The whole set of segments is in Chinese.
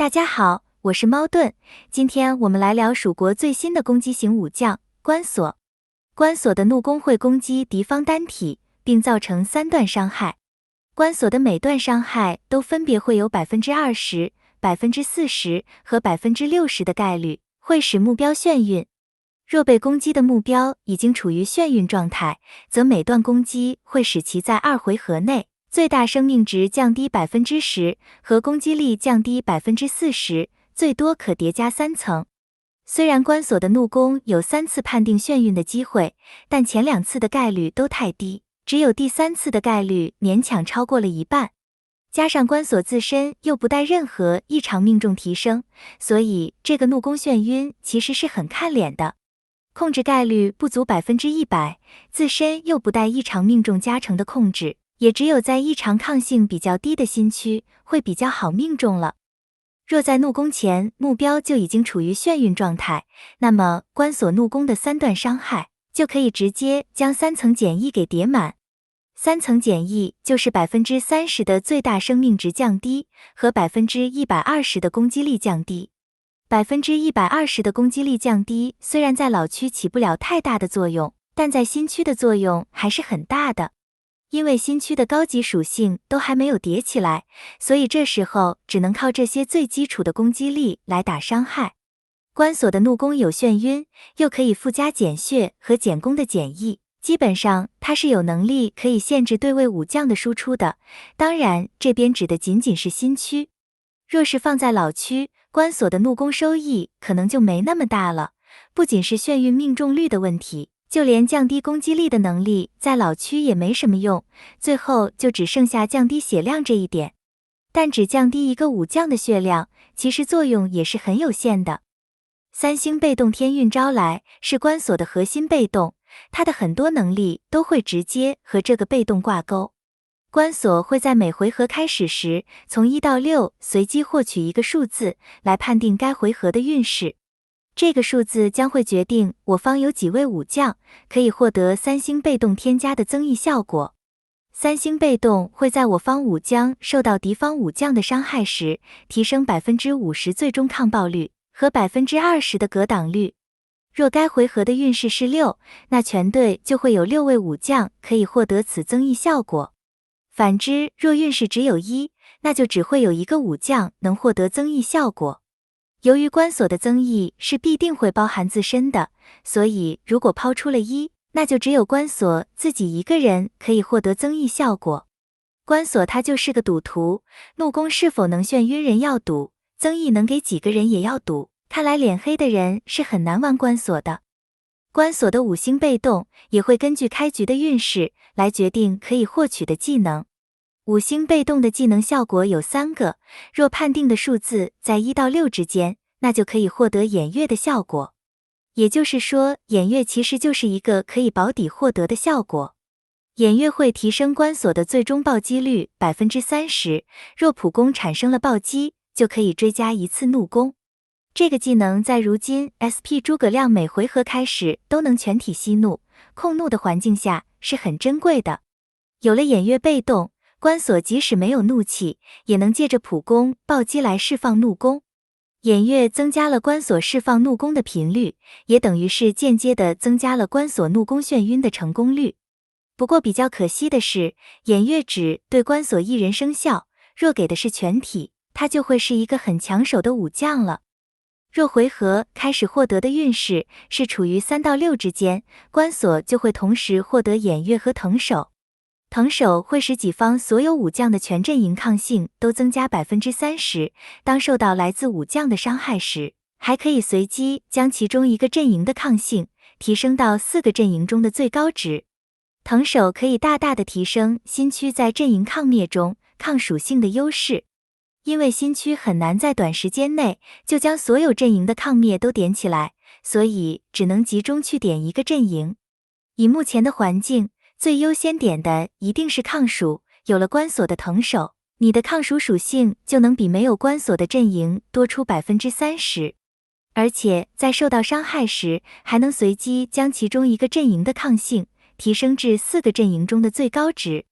大家好，我是猫盾，今天我们来聊蜀国最新的攻击型武将关索。关索的怒攻会攻击敌方单体，并造成3段伤害。关索的每段伤害都分别会有20%、40%和60%的概率会使目标眩晕。若被攻击的目标已经处于眩晕状态，则每段攻击会使其在2回合内最大生命值降低10%和攻击力降低40%，最多可叠加3层。虽然关索的怒攻有3次判定眩晕的机会，但前2次的概率都太低，只有第3次的概率勉强超过了一半。加上关索自身又不带任何异常命中提升，所以这个怒攻眩晕其实是很看脸的。控制概率不足100%，自身又不带异常命中加成的控制，也只有在异常抗性比较低的新区会比较好命中了。若在怒攻前目标就已经处于眩晕状态，那么关索怒攻的3段伤害就可以直接将3层减益给叠满。3层减益就是30%的最大生命值降低和120%的攻击力降低。120%的攻击力降低虽然在老区起不了太大的作用，但在新区的作用还是很大的。因为新区的高级属性都还没有叠起来，所以这时候只能靠这些最基础的攻击力来打伤害。关索的怒攻有眩晕，又可以附加减血和减攻的减益，基本上它是有能力可以限制对位武将的输出的，当然这边指的仅仅是新区。若是放在老区，关索的怒攻收益可能就没那么大了，不仅是眩晕命中率的问题，就连降低攻击力的能力在老区也没什么用，最后就只剩下降低血量这一点。但只降低一个武将的血量，其实作用也是很有限的。3星被动天运招来是关索的核心被动，它的很多能力都会直接和这个被动挂钩。关索会在每回合开始时从1到6随机获取一个数字来判定该回合的运势，这个数字将会决定我方有几位武将可以获得3星被动添加的增益效果。3星被动会在我方武将受到敌方武将的伤害时提升50%最终抗爆率和20%的格挡率。若该回合的运势是6，那全队就会有6位武将可以获得此增益效果。反之，若运势只有1，那就只会有1个武将能获得增益效果。由于关索的增益是必定会包含自身的，所以如果抛出了1，那就只有关索自己一个人可以获得增益效果。关索他就是个赌徒，怒攻是否能眩晕人要赌，增益能给几个人也要赌，看来脸黑的人是很难玩关索的。关索的5星被动也会根据开局的运势来决定可以获取的技能。5星被动的技能效果有3个，若判定的数字在1到6之间，那就可以获得偃月的效果。也就是说，偃月其实就是一个可以保底获得的效果。偃月会提升关索的最终暴击率30%，若普攻产生了暴击，就可以追加1次怒攻。这个技能在如今 SP 诸葛亮每回合开始都能全体息怒、控怒的环境下是很珍贵的。有了偃月被动，关索即使没有怒气，也能借着普攻暴击来释放怒攻。偃月增加了关索释放怒攻的频率，也等于是间接的增加了关索怒攻眩晕的成功率。不过比较可惜的是，偃月只对关索一人生效，若给的是全体，他就会是一个很抢手的武将了。若回合开始获得的运势是处于3到6之间，关索就会同时获得偃月和腾手。腾手会使己方所有武将的全阵营抗性都增加30%，当受到来自武将的伤害时，还可以随机将其中一个阵营的抗性提升到4个阵营中的最高值。腾手可以大大的提升新区在阵营抗灭中抗属性的优势。因为新区很难在短时间内就将所有阵营的抗灭都点起来，所以只能集中去点一个阵营。以目前的环境，最优先点的一定是抗属，有了关索的腾手，你的抗属属性就能比没有关索的阵营多出30%，而且在受到伤害时，还能随机将其中一个阵营的抗性提升至4个阵营中的最高值，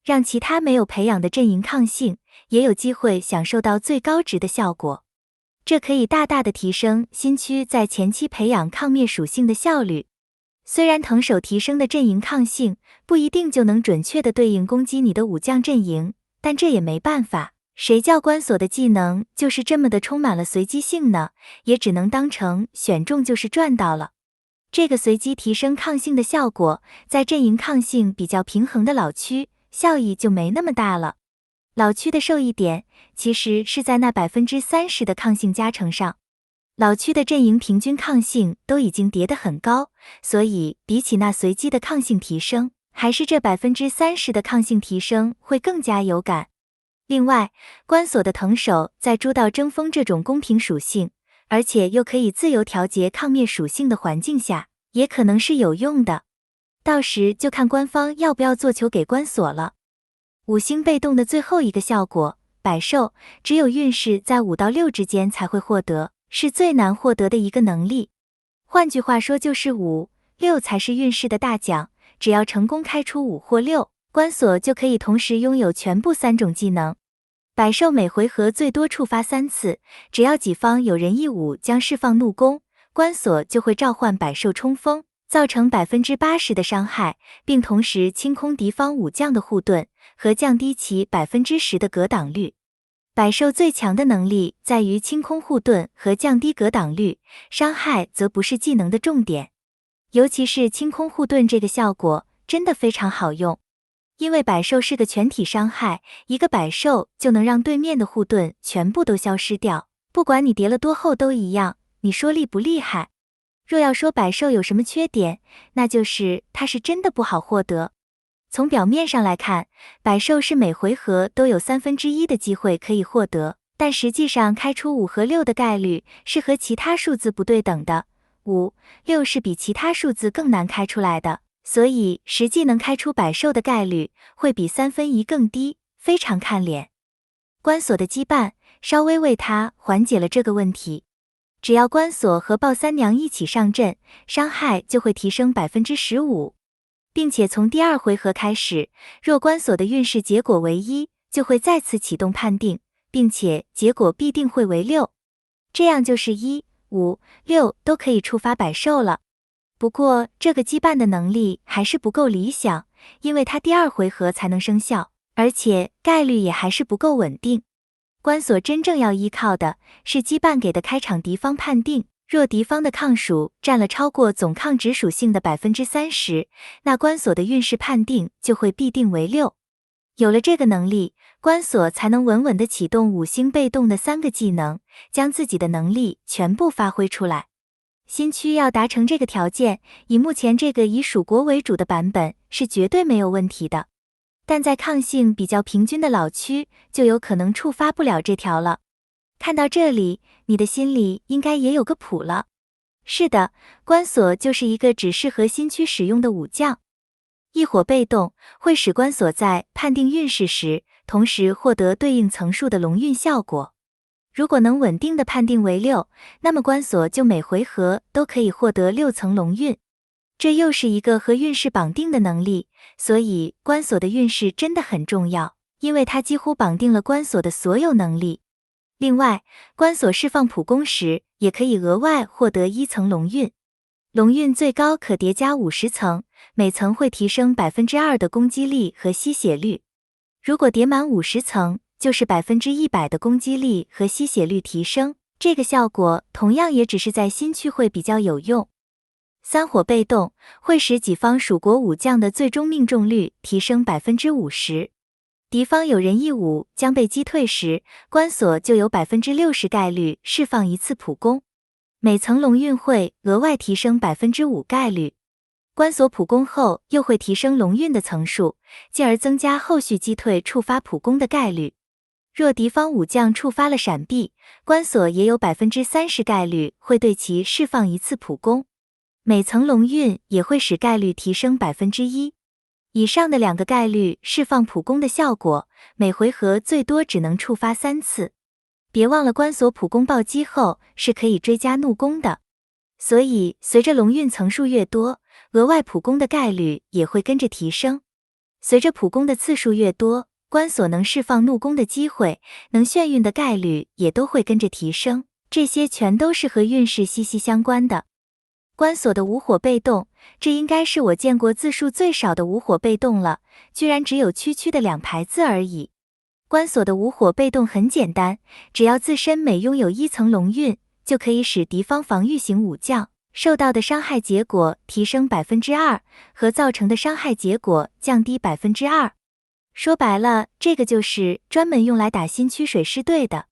让其他没有培养的阵营抗性也有机会享受到最高值的效果。这可以大大的提升新区在前期培养抗灭属性的效率。虽然藤手提升的阵营抗性不一定就能准确的对应攻击你的武将阵营，但这也没办法，谁叫关锁的技能就是这么的充满了随机性呢？也只能当成选中就是赚到了。这个随机提升抗性的效果，在阵营抗性比较平衡的老区，效益就没那么大了。老区的受益点其实是在那 30% 的抗性加成上。老区的阵营平均抗性都已经叠得很高，所以比起那随机的抗性提升，还是这 30% 的抗性提升会更加有感。另外，关锁的藤手在诸道争锋这种公平属性，而且又可以自由调节抗灭属性的环境下，也可能是有用的。到时就看官方要不要做球给关锁了。5星被动的最后一个效果，百兽，只有运势在5到6之间才会获得，是最难获得的一个能力。换句话说就是5、6才是运势的大奖，只要成功开出5或6，关锁就可以同时拥有全部3种技能。百兽每回合最多触发3次，只要己方有人一武将释放怒攻，关锁就会召唤百兽冲锋，造成 80% 的伤害，并同时清空敌方武将的护盾和降低其 10% 的格挡率。百兽最强的能力在于清空护盾和降低格挡率，伤害则不是技能的重点。尤其是清空护盾这个效果真的非常好用，因为百兽是个全体伤害，一个百兽就能让对面的护盾全部都消失掉，不管你叠了多厚都一样，你说厉不厉害？若要说百兽有什么缺点，那就是它是真的不好获得。从表面上来看，百兽是每回合都有1/3的机会可以获得，但实际上开出5和6的概率是和其他数字不对等的，5、6是比其他数字更难开出来的，所以实际能开出百兽的概率会比1/3更低，非常看脸。关锁的羁绊稍微为他缓解了这个问题，只要关锁和鲍三娘一起上阵，伤害就会提升 15%。并且从第2回合开始，若关锁的运势结果为1，就会再次启动判定，并且结果必定会为6，这样就是1、5、6都可以触发百兽了。不过这个羁绊的能力还是不够理想，因为它第2回合才能生效，而且概率也还是不够稳定。关锁真正要依靠的是羁绊给的开场敌方判定，若敌方的抗属占了超过总抗值属性的 30%， 那关锁的运势判定就会必定为6。有了这个能力，关锁才能稳稳地启动5星被动的3个技能，将自己的能力全部发挥出来。新区要达成这个条件，以目前这个以蜀国为主的版本是绝对没有问题的。但在抗性比较平均的老区，就有可能触发不了这条了。看到这里，你的心里应该也有个谱了。是的，关锁就是一个只适合新区使用的武将。异火被动会使关锁在判定运势时，同时获得对应层数的龙运效果。如果能稳定的判定为6，那么关锁就每回合都可以获得6层龙运。这又是一个和运势绑定的能力，所以关锁的运势真的很重要，因为它几乎绑定了关锁的所有能力。另外，关锁释放普攻时，也可以额外获得1层龙运。龙运最高可叠加50层，每层会提升 2% 的攻击力和吸血率。如果叠满50层，就是 100% 的攻击力和吸血率提升，这个效果同样也只是在新区会比较有用。3火被动会使己方蜀国武将的最终命中率提升 50%。敌方有人一武将被击退时，关锁就有 60% 概率释放1次普攻，每层龙运会额外提升 5% 概率。关锁普攻后又会提升龙运的层数，进而增加后续击退触发普攻的概率。若敌方武将触发了闪避，关锁也有 30% 概率会对其释放1次普攻，每层龙运也会使概率提升 1%。以上的2个概率释放普攻的效果，每回合最多只能触发3次。别忘了关锁普攻暴击后是可以追加怒攻的，所以随着龙运层数越多，额外普攻的概率也会跟着提升。随着普攻的次数越多，关锁能释放怒攻的机会，能眩晕的概率也都会跟着提升，这些全都是和运势息息相关的。关锁的无火被动，这应该是我见过字数最少的无火被动了，居然只有区区的2排字而已。关锁的无火被动很简单，只要自身每拥有1层龙运，就可以使敌方防御型武将受到的伤害结果提升 2%， 和造成的伤害结果降低 2%。说白了，这个就是专门用来打新区水师队的。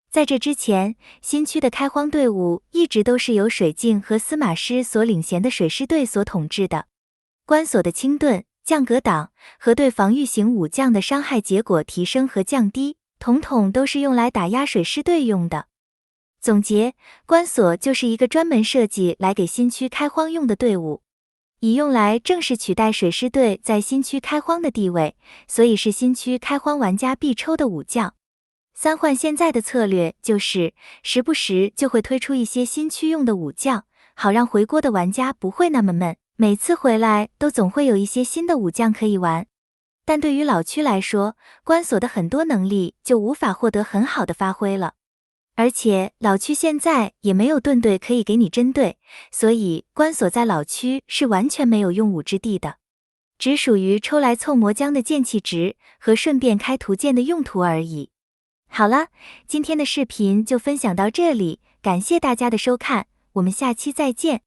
在这之前，新区的开荒队伍一直都是由水镜和司马师所领衔的水师队所统治的。关锁的轻盾、降格挡和对防御型武将的伤害结果提升和降低，统统都是用来打压水师队用的。总结，关锁就是一个专门设计来给新区开荒用的队伍，以用来正式取代水师队在新区开荒的地位，所以是新区开荒玩家必抽的武将。三幻现在的策略就是时不时就会推出一些新区用的武将，好让回锅的玩家不会那么闷，每次回来都总会有一些新的武将可以玩。但对于老区来说，关锁的很多能力就无法获得很好的发挥了。而且老区现在也没有盾队可以给你针对，所以关锁在老区是完全没有用武之地的，只属于抽来凑魔浆的剑气值和顺便开图鉴的用途而已。好了，今天的视频就分享到这里，感谢大家的收看，我们下期再见。